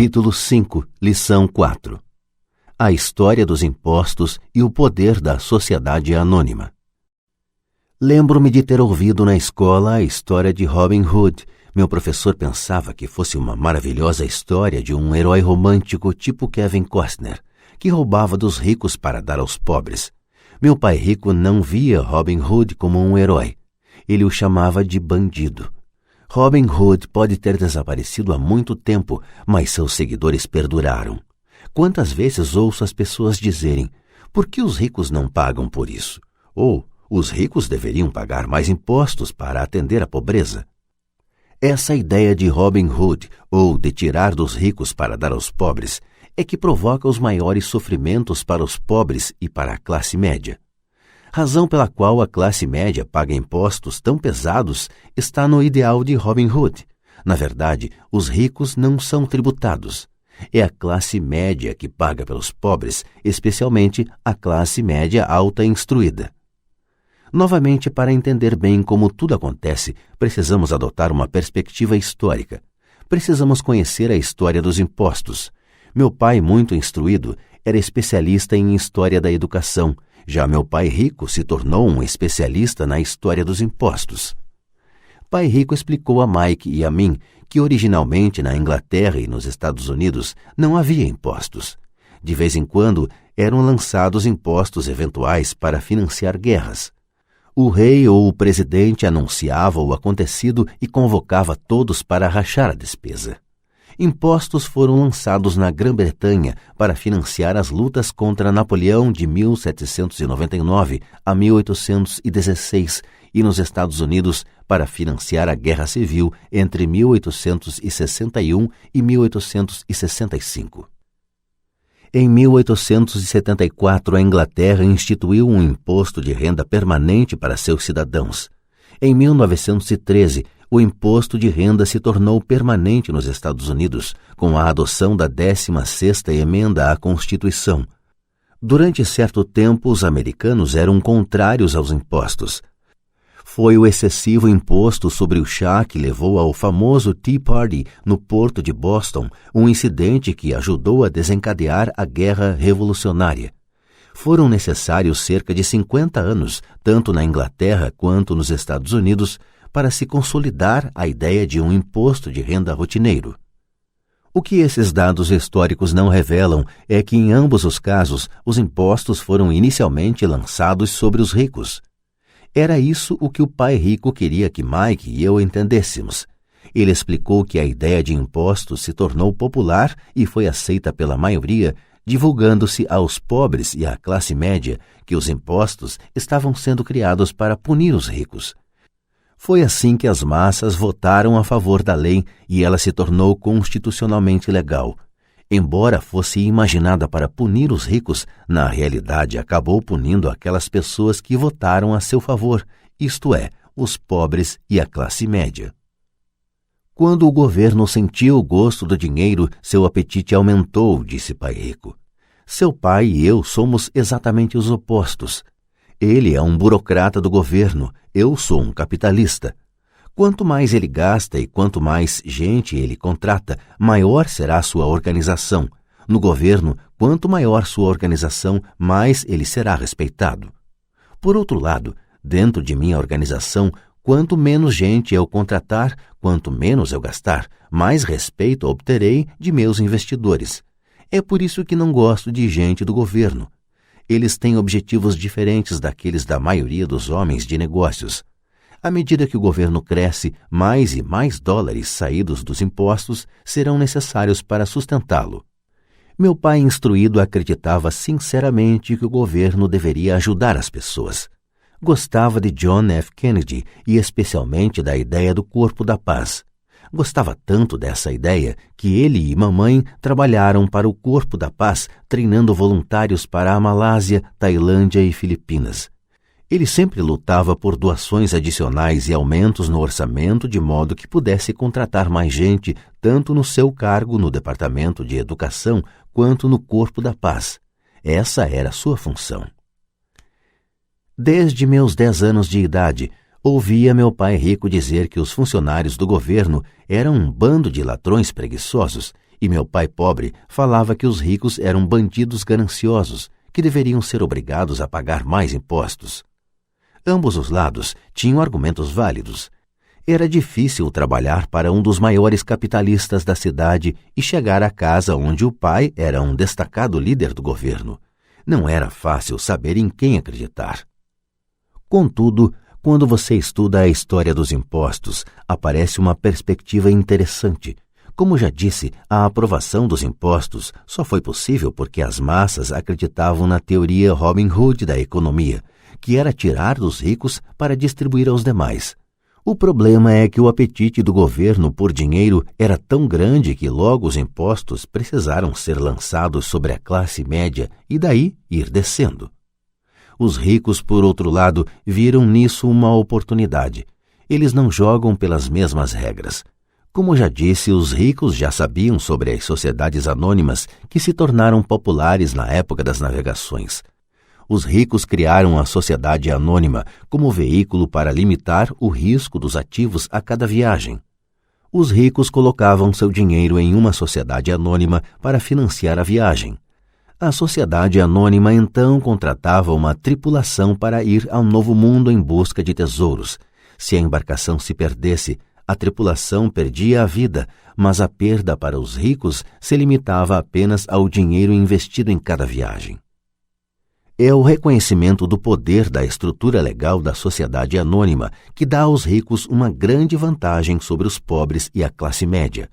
Capítulo 5, Lição 4. A história dos impostos e o poder da sociedade anônima. Lembro-me de ter ouvido na escola a história de Robin Hood. Meu professor pensava que fosse uma maravilhosa história de um herói romântico tipo Kevin Costner, que roubava dos ricos para dar aos pobres. Meu pai rico não via Robin Hood como um herói. Ele o chamava de bandido. Robin Hood pode ter desaparecido há muito tempo, mas seus seguidores perduraram. Quantas vezes ouço as pessoas dizerem: por que os ricos não pagam por isso? Ou, os ricos deveriam pagar mais impostos para atender à pobreza. Essa ideia de Robin Hood, ou de tirar dos ricos para dar aos pobres, é que provoca os maiores sofrimentos para os pobres e para a classe média. Razão pela qual a classe média paga impostos tão pesados está no ideal de Robin Hood. Na verdade, os ricos não são tributados. É a classe média que paga pelos pobres, especialmente a classe média alta instruída. Novamente, para entender bem como tudo acontece, precisamos adotar uma perspectiva histórica. Precisamos conhecer a história dos impostos. Meu pai, muito instruído, era especialista em história da educação. Já meu pai rico se tornou um especialista na história dos impostos. Pai rico explicou a Mike e a mim que originalmente na Inglaterra e nos Estados Unidos não havia impostos. De vez em quando eram lançados impostos eventuais para financiar guerras. O rei ou o presidente anunciava o acontecido e convocava todos para rachar a despesa. Impostos foram lançados na Grã-Bretanha para financiar as lutas contra Napoleão de 1799 a 1816 e nos Estados Unidos para financiar a Guerra Civil entre 1861 e 1865. Em 1874, a Inglaterra instituiu um imposto de renda permanente para seus cidadãos. Em 1913, o imposto de renda se tornou permanente nos Estados Unidos, com a adoção da 16ª emenda à Constituição. Durante certo tempo, os americanos eram contrários aos impostos. Foi o excessivo imposto sobre o chá que levou ao famoso Tea Party no porto de Boston, um incidente que ajudou a desencadear a Guerra Revolucionária. Foram necessários cerca de 50 anos, tanto na Inglaterra quanto nos Estados Unidos, para se consolidar a ideia de um imposto de renda rotineiro. O que esses dados históricos não revelam é que, em ambos os casos, os impostos foram inicialmente lançados sobre os ricos. Era isso o que o pai rico queria que Mike e eu entendêssemos. Ele explicou que a ideia de impostos se tornou popular e foi aceita pela maioria, divulgando-se aos pobres e à classe média que os impostos estavam sendo criados para punir os ricos. Foi assim que as massas votaram a favor da lei e ela se tornou constitucionalmente legal. Embora fosse imaginada para punir os ricos, na realidade acabou punindo aquelas pessoas que votaram a seu favor, isto é, os pobres e a classe média. Quando o governo sentiu o gosto do dinheiro, seu apetite aumentou, disse pai rico. Seu pai e eu somos exatamente os opostos. Ele é um burocrata do governo, eu sou um capitalista. Quanto mais ele gasta e quanto mais gente ele contrata, maior será sua organização. No governo, quanto maior sua organização, mais ele será respeitado. Por outro lado, dentro de minha organização, quanto menos gente eu contratar, quanto menos eu gastar, mais respeito obterei de meus investidores. É por isso que não gosto de gente do governo. Eles têm objetivos diferentes daqueles da maioria dos homens de negócios. À medida que o governo cresce, mais e mais dólares saídos dos impostos serão necessários para sustentá-lo. Meu pai instruído acreditava sinceramente que o governo deveria ajudar as pessoas. Gostava de John F. Kennedy e especialmente da ideia do Corpo da Paz. Gostava tanto dessa ideia que ele e mamãe trabalharam para o Corpo da Paz, treinando voluntários para a Malásia, Tailândia e Filipinas. Ele sempre lutava por doações adicionais e aumentos no orçamento de modo que pudesse contratar mais gente, tanto no seu cargo no Departamento de Educação quanto no Corpo da Paz. Essa era a sua função. Desde meus 10 anos de idade, ouvia meu pai rico dizer que os funcionários do governo eram um bando de ladrões preguiçosos e meu pai pobre falava que os ricos eram bandidos gananciosos, que deveriam ser obrigados a pagar mais impostos. Ambos os lados tinham argumentos válidos. Era difícil trabalhar para um dos maiores capitalistas da cidade e chegar à casa onde o pai era um destacado líder do governo. Não era fácil saber em quem acreditar. Contudo, quando você estuda a história dos impostos, aparece uma perspectiva interessante. Como já disse, a aprovação dos impostos só foi possível porque as massas acreditavam na teoria Robin Hood da economia, que era tirar dos ricos para distribuir aos demais. O problema é que o apetite do governo por dinheiro era tão grande que logo os impostos precisaram ser lançados sobre a classe média e daí ir descendo. Os ricos, por outro lado, viram nisso uma oportunidade. Eles não jogam pelas mesmas regras. Como já disse, os ricos já sabiam sobre as sociedades anônimas que se tornaram populares na época das navegações. Os ricos criaram a sociedade anônima como veículo para limitar o risco dos ativos a cada viagem. Os ricos colocavam seu dinheiro em uma sociedade anônima para financiar a viagem. A sociedade anônima então contratava uma tripulação para ir ao Novo Mundo em busca de tesouros. Se a embarcação se perdesse, a tripulação perdia a vida, mas a perda para os ricos se limitava apenas ao dinheiro investido em cada viagem. É o reconhecimento do poder da estrutura legal da sociedade anônima que dá aos ricos uma grande vantagem sobre os pobres e a classe média.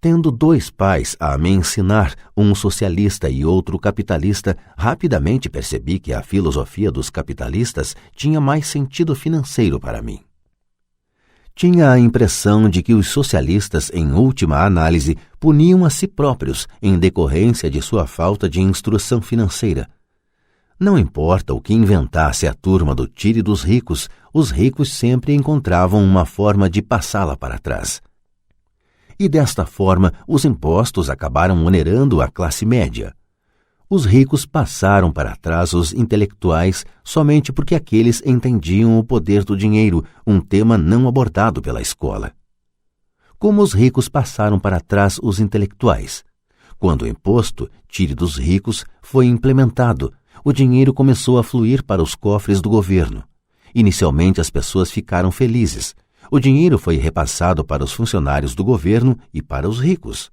Tendo dois pais a me ensinar, um socialista e outro capitalista, rapidamente percebi que a filosofia dos capitalistas tinha mais sentido financeiro para mim. Tinha a impressão de que os socialistas, em última análise, puniam a si próprios em decorrência de sua falta de instrução financeira. Não importa o que inventasse a turma do tire dos ricos, os ricos sempre encontravam uma forma de passá-la para trás. E desta forma, os impostos acabaram onerando a classe média. Os ricos passaram para trás os intelectuais somente porque aqueles entendiam o poder do dinheiro, um tema não abordado pela escola. Como os ricos passaram para trás os intelectuais? Quando o imposto, tire dos ricos, foi implementado, o dinheiro começou a fluir para os cofres do governo. Inicialmente as pessoas ficaram felizes. O dinheiro foi repassado para os funcionários do governo e para os ricos.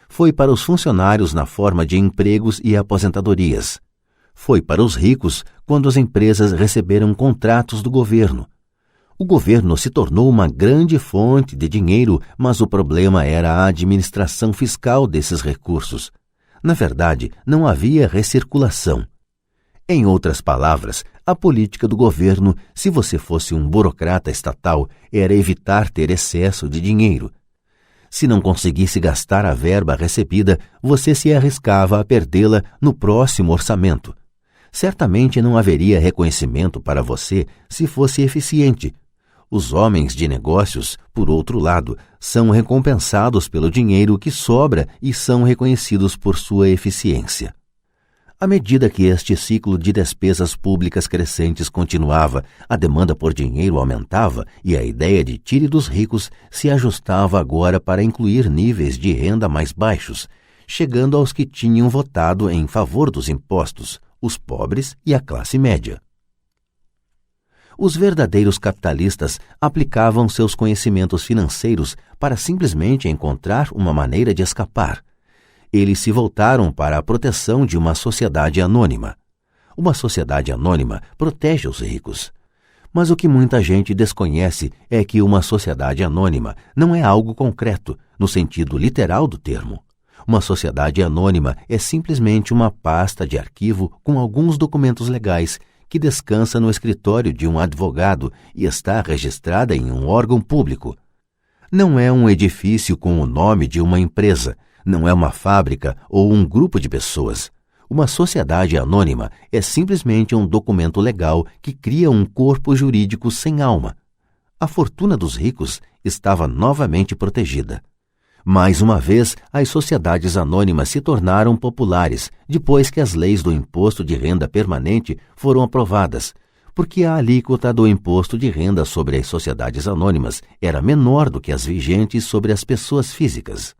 Foi para os funcionários na forma de empregos e aposentadorias. Foi para os ricos quando as empresas receberam contratos do governo. O governo se tornou uma grande fonte de dinheiro, mas o problema era a administração fiscal desses recursos. Na verdade, não havia recirculação. Em outras palavras, a política do governo, se você fosse um burocrata estatal, era evitar ter excesso de dinheiro. Se não conseguisse gastar a verba recebida, você se arriscava a perdê-la no próximo orçamento. Certamente não haveria reconhecimento para você se fosse eficiente. Os homens de negócios, por outro lado, são recompensados pelo dinheiro que sobra e são reconhecidos por sua eficiência. À medida que este ciclo de despesas públicas crescentes continuava, a demanda por dinheiro aumentava e a ideia de tire dos ricos se ajustava agora para incluir níveis de renda mais baixos, chegando aos que tinham votado em favor dos impostos, os pobres e a classe média. Os verdadeiros capitalistas aplicavam seus conhecimentos financeiros para simplesmente encontrar uma maneira de escapar. Eles se voltaram para a proteção de uma sociedade anônima. Uma sociedade anônima protege os ricos. Mas o que muita gente desconhece é que uma sociedade anônima não é algo concreto, no sentido literal do termo. Uma sociedade anônima é simplesmente uma pasta de arquivo com alguns documentos legais que descansa no escritório de um advogado e está registrada em um órgão público. Não é um edifício com o nome de uma empresa, não é uma fábrica ou um grupo de pessoas. Uma sociedade anônima é simplesmente um documento legal que cria um corpo jurídico sem alma. A fortuna dos ricos estava novamente protegida. Mais uma vez, as sociedades anônimas se tornaram populares depois que as leis do imposto de renda permanente foram aprovadas, porque a alíquota do imposto de renda sobre as sociedades anônimas era menor do que as vigentes sobre as pessoas físicas.